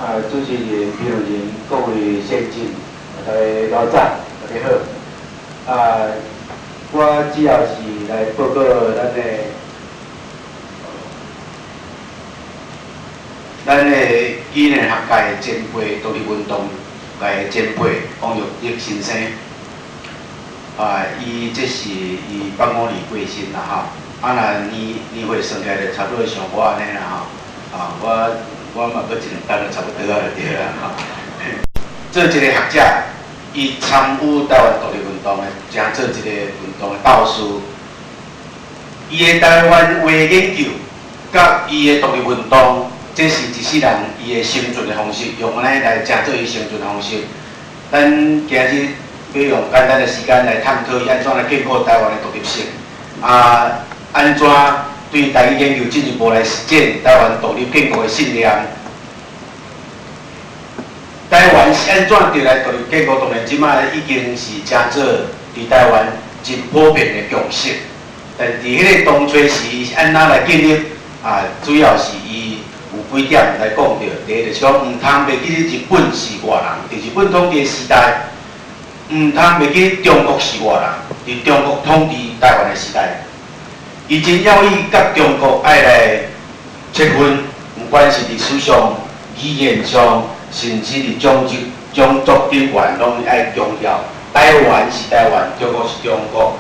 主持人、评论员、各位先进，大家老早，大家好。我主要是来报告咱的纪念学界的前辈独立运动界的前辈王玉玉先生。伊这是伊85年过身啦吼，年岁算起来就差不多像我安尼啦吼。我嘛搁一两单就差不多啊，就对啦吼。做一个学者，伊参与台湾独立运动的，正做一个运动的导师。伊的台湾话研究，甲伊的独立运动，这是一世人伊的生存的方式，用安尼来正做伊生存的方式。咱今日要用简单的时间来探讨伊安怎来建构台湾的独立性，安怎对台语研究进一步来实践台湾独立建构的信念。台湾是安怎着来独立建构？当然，即摆已经是正做伫台湾真普遍的共识。但伫迄个当初时，是安怎来建立？主要是伊有几点来讲着。第一就是讲，毋通袂记日本是外人，伫日本统治时代，毋通袂记中国是外人，伫中国统治台湾的时代。伊真要伊甲中国爱来切分，不管是伫思想、语言上，甚至伫种族顶缘，拢爱强调台湾是台湾，中国是中国。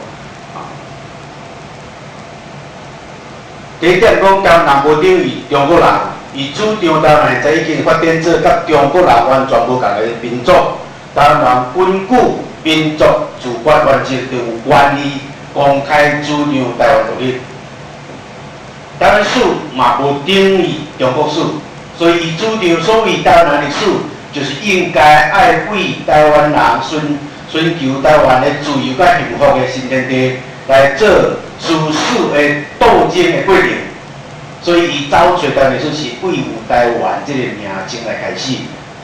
第一点讲，台湾人无等于中国人，伊主张台湾现在已经发展做甲中国人完全无共的民族。台湾人根据民族自管原则，就有权利公开主张台湾独立。台湾史嘛无等于中国史，所以伊主张所谓台湾人历史，就是应该爱为台湾人寻求台湾的自由甲幸福的新天地，来做事实的斗争的过程。所以伊找出台湾历史是为有台湾这个名称来开始，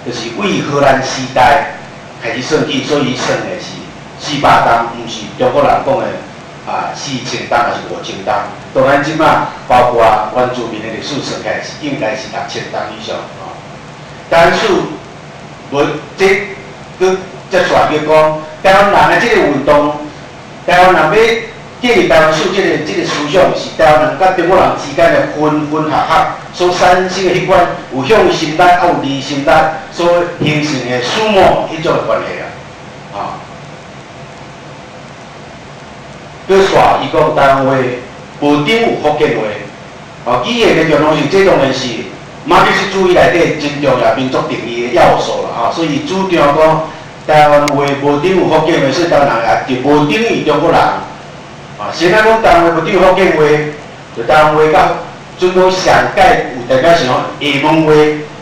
就是为荷兰时代开始算起，所以算的是400担，毋是中国人讲的4000担还是5000担。当然，即马包括原住民的历史算起来是应该是6000担以上但是无这搁再传叫讲，台湾人的这个运动，台湾人要建立台湾史这个思想，是台湾人甲中国人之间的分合所产生的迄款有向心力、有离心力所形成的数模迄种的关系佮煞伊讲台湾话无等有福建话，语言的重要性，这当然是马克思主义内底真重要民族定义的要素啦所以主张讲台湾话无等有福建话，所以台湾人也就无等于中国人现在讲台湾话无等于福建话，就台湾话甲准讲上届有代表性下蒙话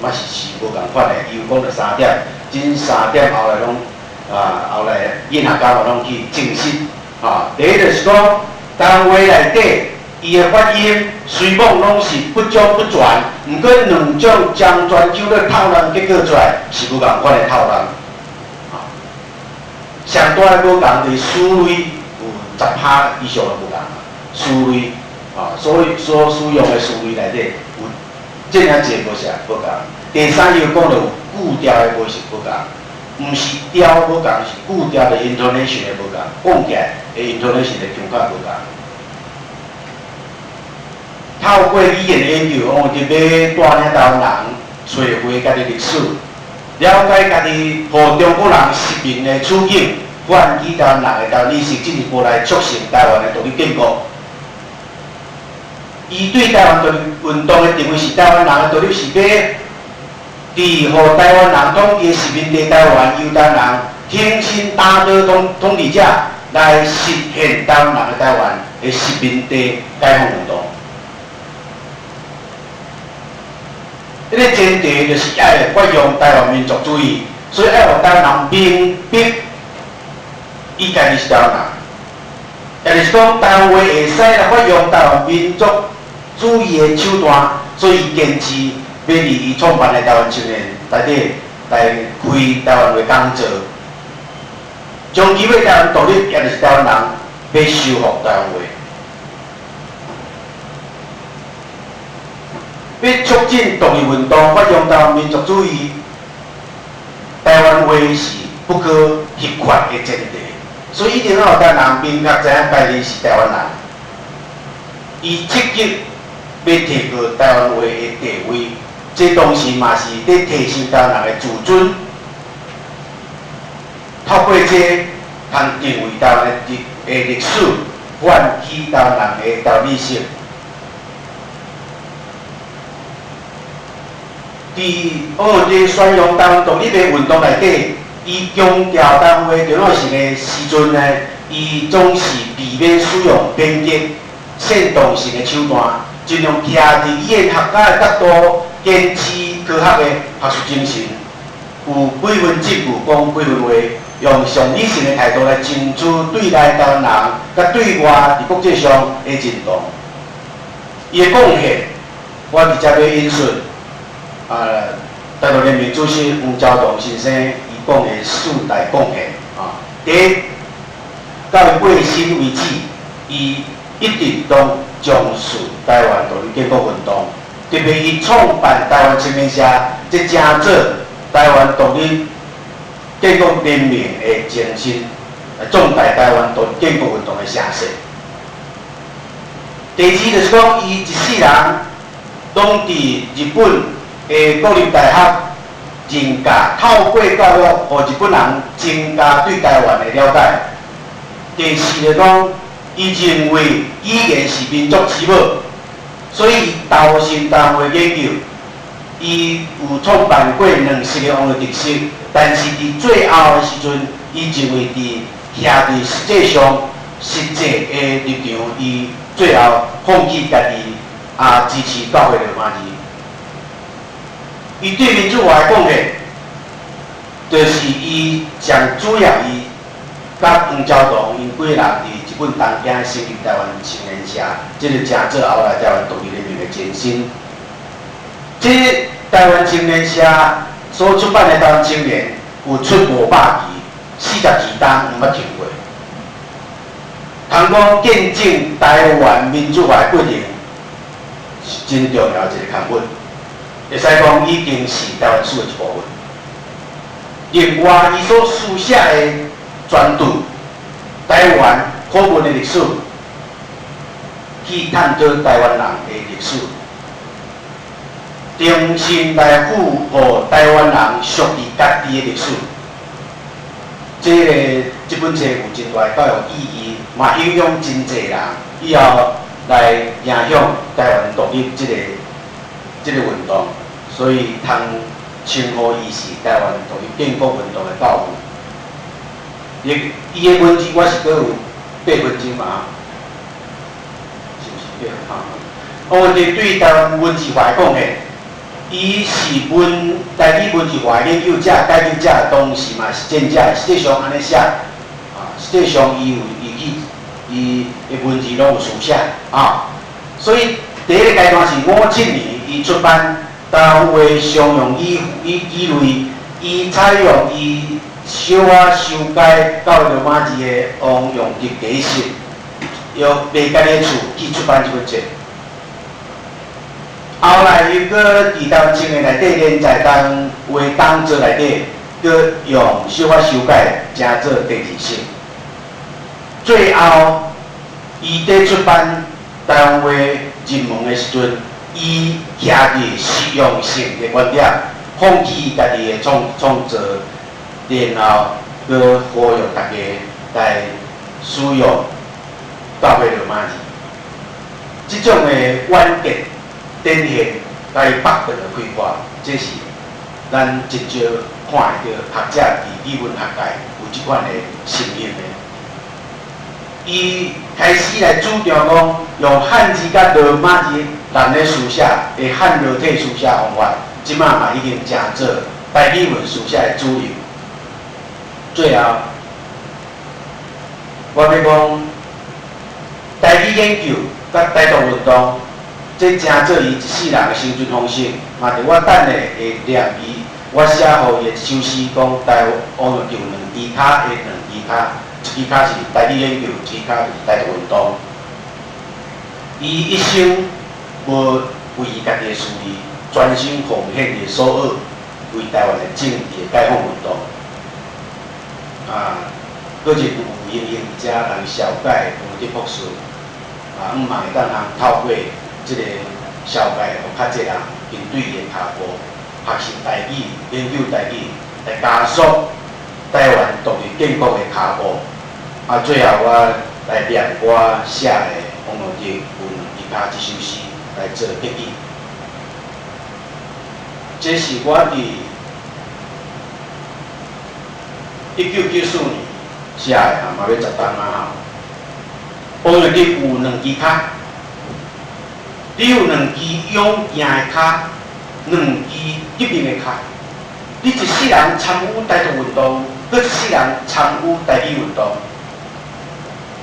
嘛是无共款的，伊有讲着3点，真3点后来拢后来演学家嘛拢去证实第一就是讲台湾话内底伊的发音、随梦拢是不中不全，毋过两种将全球的套人结果出来是无共款的套人上大的无共就是数类有10%以上的无共数类所使用的数类内底有这样一个模式无共。第三又讲到有固调的模式无共，毋是调无共，是固调的 intonation 的无共，讲起来的 intonation 的感觉无共。透过语言的研究，我就要带领台湾人找回家己历史，了解家己和中国人实名的处境，唤起台湾人的台湾意识，进一步来促成台湾的独立建构。伊对台湾独立运动的定位是台湾人的独立是要伫和台湾人统治的殖民地台湾，由台湾人挺身打倒统治者，来实现台湾人的台湾的殖民地解放运动。这个前提就是要发扬台湾民族主义，所以要让台湾人明白伊家己是台湾人，也就是讲台湾话会使来发扬台湾民族主义的手段，所以坚持要伫伊创办的台湾青年内底来开台湾话讲座，将机会台湾独立，也就是台湾人要修复台湾话。要促进独立运动，发扬台湾民族主义，台湾话是不可或缺的前提。所以一定要有台人明确知影家己是台湾人，伊积极要提高台湾话的地位，这同时嘛是在提升台湾人的自尊。透过这，通定位台湾的历史，唤起台湾人的道理性。伫宣扬台湾独立的运动内底，伊强调台湾话重要性的时阵呢，伊总是避免使用偏激、煽动性的手段，尽量徛伫语言学家的角度，坚持科学的学术精神，有几分质有讲几分话，用上理性的态度来争取对内台湾人，甲对外伫国际上的认同。伊的贡献，我直接要引述。台独联盟主席黄昭同先生伊讲的四大贡献第一，到伊过身为止，伊一直都重视台湾独立建国运动，特别伊创办台湾青年社，这正做台湾独立建国联盟的精神，壮大台湾独立建国运动的声势。第二就是讲，伊一世人拢伫日本。国立大学增加透过教育，互日本人增加对台湾的了解。第四个讲，伊认为语言是民族之宝，所以投身台湾研究。伊有创办过20个王的特色，但是伫最后的时阵，伊认为徛伫实际上实际的立场，伊最后放弃家己支持教会罗马字。伊对民主化的贡献，就是伊上主要伊甲黄昭同因几个人伫日本东京成立台湾青年社，这就正做后来台湾独立联盟的前身。这台湾青年社所出版的台湾青年有出500期，42单毋捌停过。通讲见证台湾民主化的过程，是真重要一个刊物。会使讲已经是台湾史的一部分。另外，伊所书写的专著《台湾课文的历史》，去探讨台湾人的历史，重新来赋予台湾人属于家己的历史。这本册有真大教育意义，嘛影响真侪人，以后来影响台湾独立这个运动，所以通称呼伊是台湾独立建国运动的教父。伊的文字我是阁有8分钟嘛，是不是？对台湾文字化的贡献，伊是台语文字化的研究者、解密者，同时嘛是真者，实际上安尼写，实际上伊的文字拢有书写所以第一个阶段是57年，伊出版台湾话商用语类，伊采用伊小修改到罗马字的王用的格式，由卖家的厝去出版这本册。后来伊搁伫台湾青年内底，连在台湾话当作内底，搁用小修改，加做第2式。最后，伊伫出版台湾话入门的时阵，伊徛伫实用性的观点，放弃家己的创作，然后搁呼吁大家来使用教会罗马字。这种的远见展现甲伊北分的开发，这是咱真少看会到学者伫语文学界有即款的声音的。伊开始来主张讲，用汉字甲罗马字人咧书写的汉裸体书写方法，即马嘛已经成做台语文书写的主流。最后，我要讲台语研究甲台独运动，这正做伊一世人的生存方式。嘛，伫我等下会念伊，我写互伊的首诗讲，台湾有2支脚的2支脚。一支脚是台语研究，一支脚是台独运动。伊一生无为伊家己的事业专心奉献伊所学，为台湾的政治的解放运动。搁一有英雄者人小解无的博士，毋嘛会当通透过即个小解，互较侪人跟对伊的脚步，学习台语、研究台语，来加速台湾独立建国的脚步。最后我来念我写的王老吉有两支卡一首诗来做结语。这是我伫1994年写的，嘛要10档啊吼。王老吉有两支卡，你有两支勇行的卡，两支革命的卡。你一世人参与台独运动，搁一世人参与台语运动。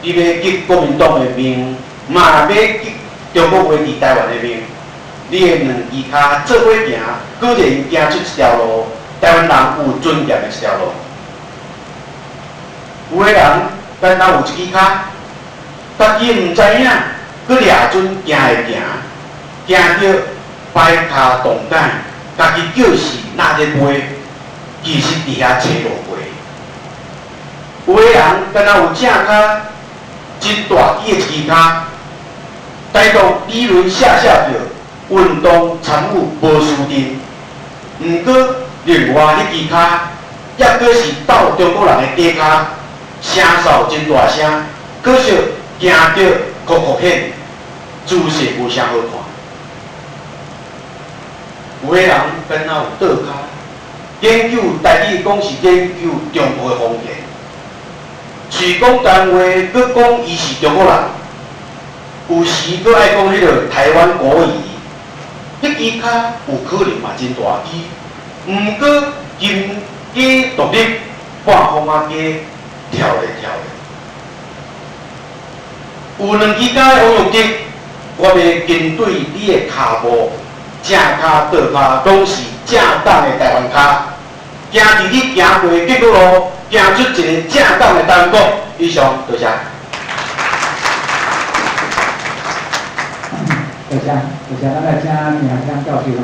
你要革国民党的命，嘛要革中国维持台湾的命。你的两支脚做伙行，果然行出一条路，台湾人有尊严的一条路。有的人，咱若有一支脚，家己毋知影，搁掠准行会行，行到摆脚动感，家己叫是哪日飞，其实伫遐找路飞。有的人，敢若有正脚。真大支的一支脚，台独理论写着，运动参与无输阵。毋过另外迄支脚，也阁是斗中国人的假脚，声哨真大声，可惜行着酷酷险，姿势无啥好看。有的人敢若有倒脚，研究台语讲是研究中国的封建。嘴讲单话，搁讲伊是中国人，有时搁爱讲迄个台湾国语，迄支脚有可能嘛真大支，毋过金鸡独立，半空仔鸡跳咧跳咧。有两支脚的王玉吉，我要跟对你的脚步，正脚倒脚拢是正当的台湾脚，行伫你行过的结果路。行出一个正当的单国，以上多谢。多谢，咱来请林学长教授吼。